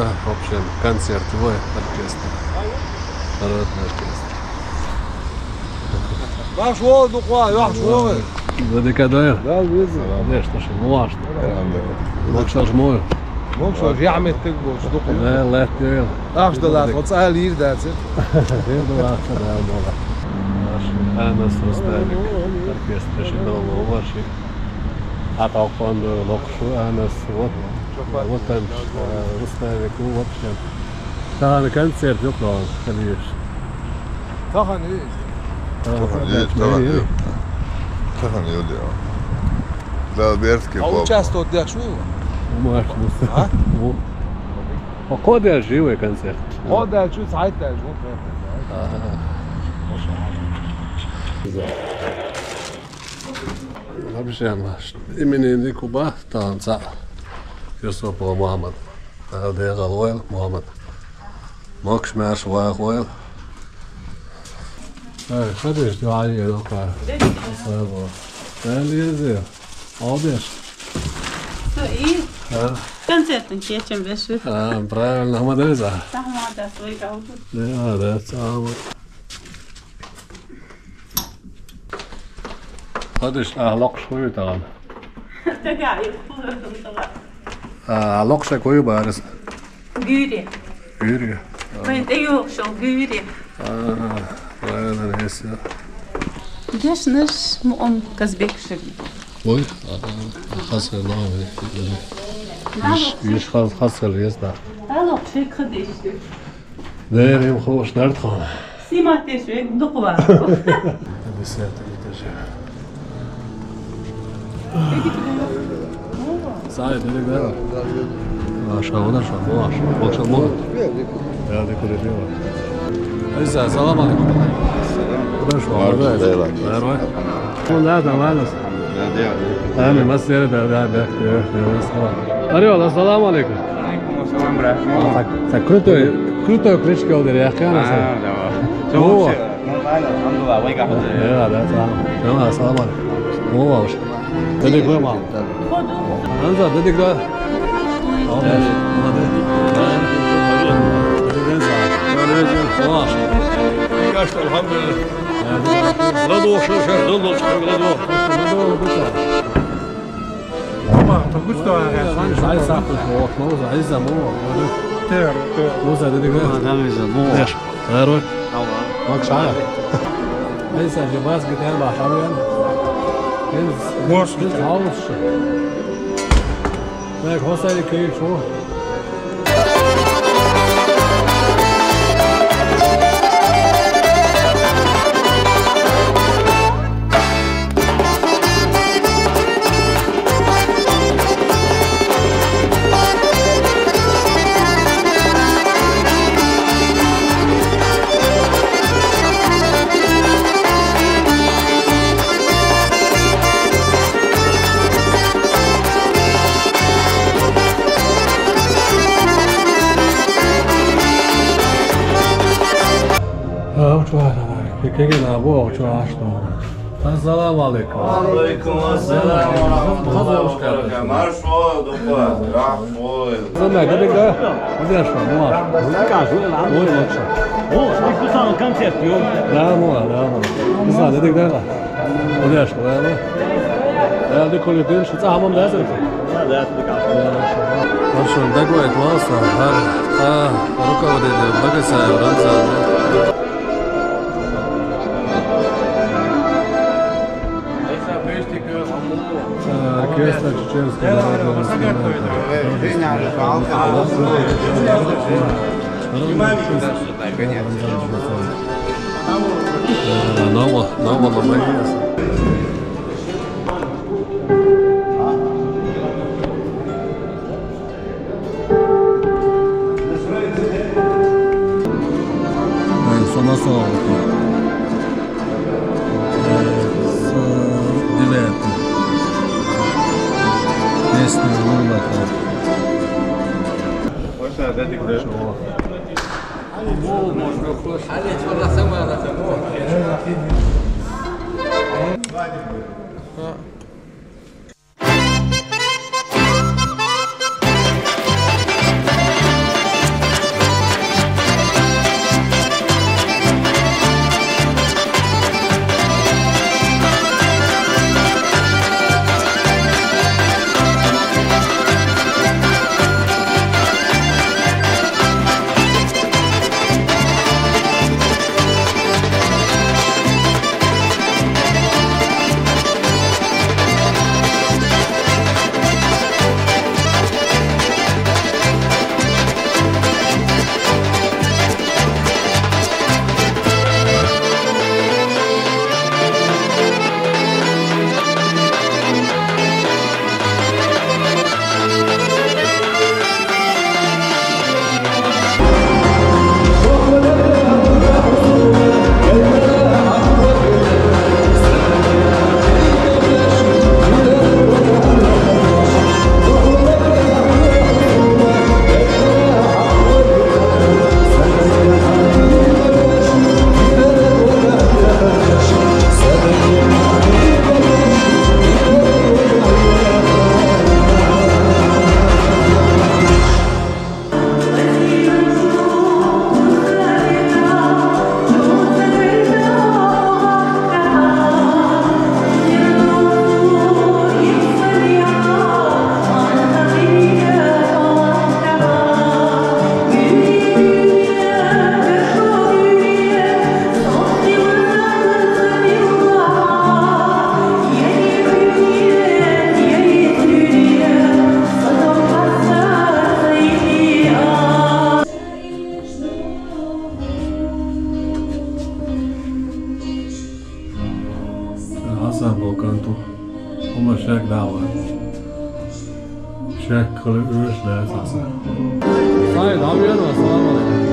В общем, концерт твой оркестр. Народный оркестр. Yaxşı oldu qoy, yaxşı oldu. Dedi kadar. Да, везде. Леш, что ж, муаш. Мокшаш мой. Mokşor rahmetlik boş dokun. Ne let değil. Yaxşılar, qotsal yer dersin. Değil de akşam da olmalı. Anas Rustavik orkestr şimdi var şey. Hatta quando lokşu Anas вот. Вот там Rustavik в общем. Daha bir konser yok lan. Kalıyor. Tahan iyi. Tahan iyi oluyor. Da Berski A učestvo odjak šuju? Možeš mu se. Pa kod je živo koncert? Kod je ču cajt je živo. Вообще, имени Куба, танца. Юсуп Мухаммад. Дега Лойл Мухаммад. Мокш Маш Вахойл. Hadi işte aynı yok ha. Ben diyeceğim. Abi. Что и? Концертный кетчем вешаю. Правильно, Хамадеза. Сама да свой гаубу. Да, самое. Hadi işte lokş koyu tamam. Tagay. Lokşa koyu bari. Güri. Yürü. Ben de yok şu güri. Правильно, нейсе. Геш наш он Казбек шеги. Ой, хасır lan. Yüz хасır yazda. Алло, şey kıdıştı. Değerim hoş nerede kan? Sima teşvik duqva. Bir saat gideceğim. Sahi dedik de. Aşağıda şu an, bu akşam mı? Ya dekore diyor. Neyse, selam aleyküm. Selam. Şu an da. Merhaba. Bu nereden varız? Hani nasıl yere derdi? Arıyor, selam aleyküm. Selam bravo. Так крутой крючок был, я хана. Да. Нормально, alhamdulillah, вай га. Да, tamam. Selam aleyküm. Ne olmuş? Dedik var mı? Anza dedik de. Hadi. Yaşta elhamdülillah. Lado şaşır, lado çıkar, lado. Ama takuç da var. Sen عايز تاخد موزة عايزة موزة. Ter. موزة dedik de. Anamıza bu. Yaş. Erol. Allah. Bak şahane. Neyse cebaz gidelim bakalım. Boş. Haus. Ne kosaydı keyif şu. Kekil abi o çok açtı. Assalamu alaikum. Aleykümselam ve rahmetullahi ve berekatuhu. Marşo, doktor. Rahmo. Sen ne dedik de? Güzel şu an. Var. Oy baksa. O, bir kusan koncert yok. Devam. Güzel dedik de. Güzel şu an. Ya de kolidin şu tamam da hazır. Da yaptık abi. Başım da gayet varsa ha rukovoditelj Bagasa Vranca. Orkestra Čečenska Novo Lombarija. Sona solo. Pjesme Lula. Hoşça dedik de.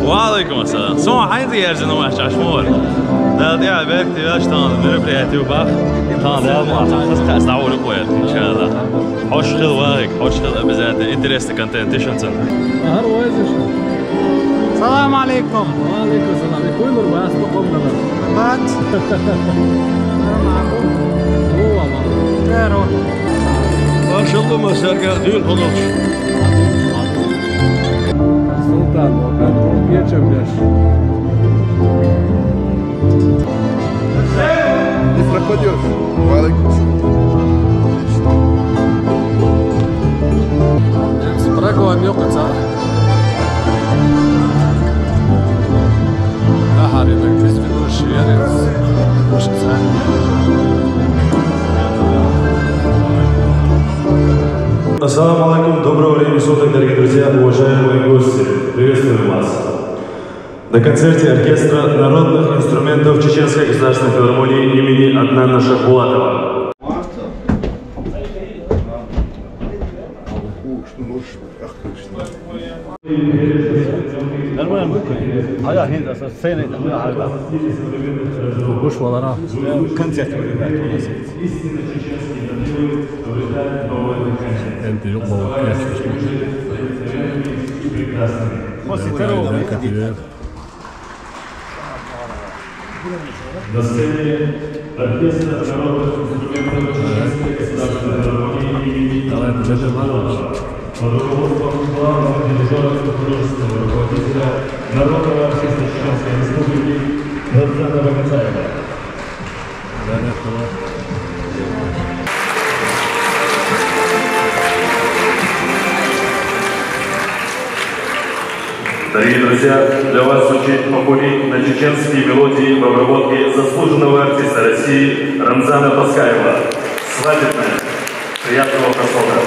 وعليكم السلام. سمع حياتي يا رجل وحش عشمور. ده دي عبارتي باش تان مربرياتي وباخ. تان ده ما تعرف تستعور قوي إن شاء الله. حوش خذ واقع حوش خذ بزاد انترست كونتنت تشنسن. السلام عليكم. وعليكم السلام. كل مرة بس بقوم بعد. أنا معكم. هو ما. يا ما شاء الله ما سرقة ديل خلاص. Sultan, وكان يجب يش. Не пропадешь. Валикум. Спрагиваем ёкаться. Ахари без ведущий ярец. Ассаламу алейкум, доброго времени суток, дорогие друзья, уважаемые гости. Приветствую вас. На концерте оркестра народных инструментов Чеченской государственной филармонии имени Аднана Шахбулатова. انت يقبل الكاس На сцене оркестра народных инструментов Чеченской государственной филармонии имени Аднана Шахбулатова. Под руководством главного дирижера и художественного руководителя Народного артиста Чеченской Республики Рамзана Багатаева. Дорогие друзья, для вас звучит популярный на чеченские мелодии в обработке заслуженного артиста России Рамзана Багатаева. Свадебная. Приятного просмотра.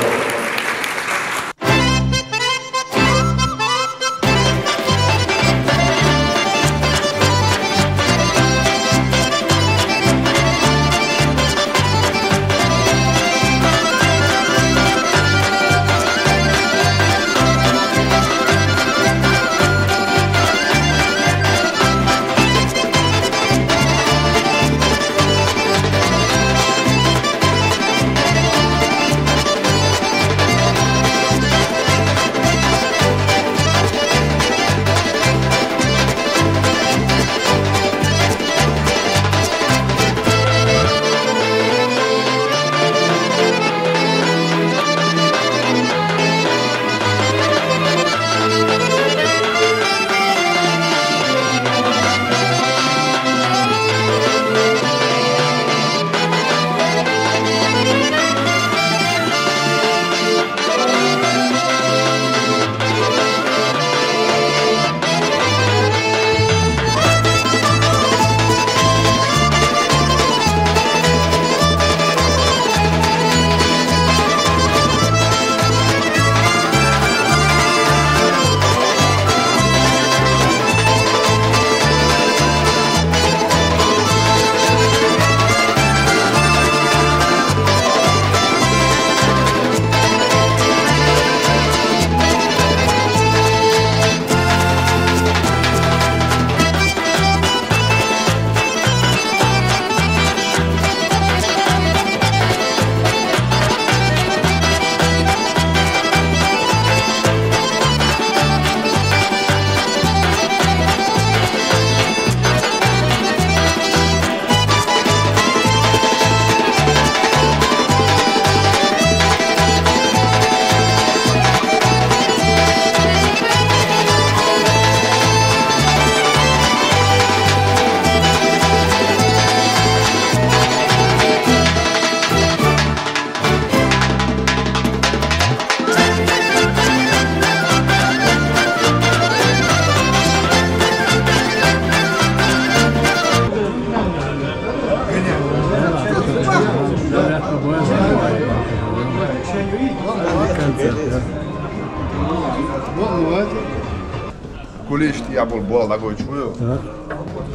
Kuliști, ia bola da goičuju.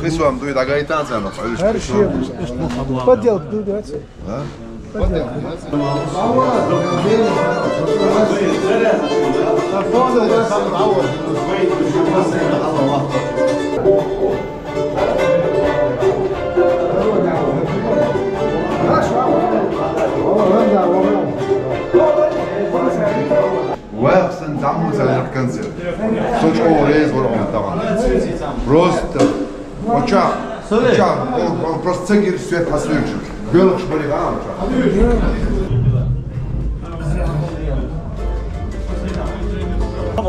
Prisuvam do da gajitanca, no pa vidiš prisuvam. Подел, да? Ouais, c'est une dame, ça a l'air cancer. Só de colores, vamos lá. Просто. Он просто цегир свет посвечивает. Белых шпалигам.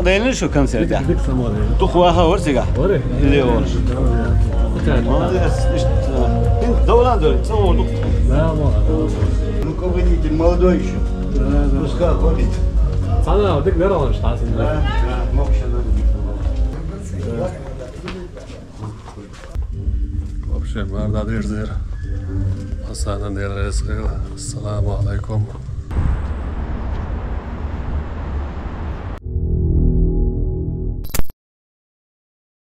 Değerli şu konserde. Tukva havur siga. İyi olur. Довольно дорого. Руководитель молодой еще. Пускай ходит. Sana aldık ne almış tahsinler? В общем, надо держать. Assalamu alaikum.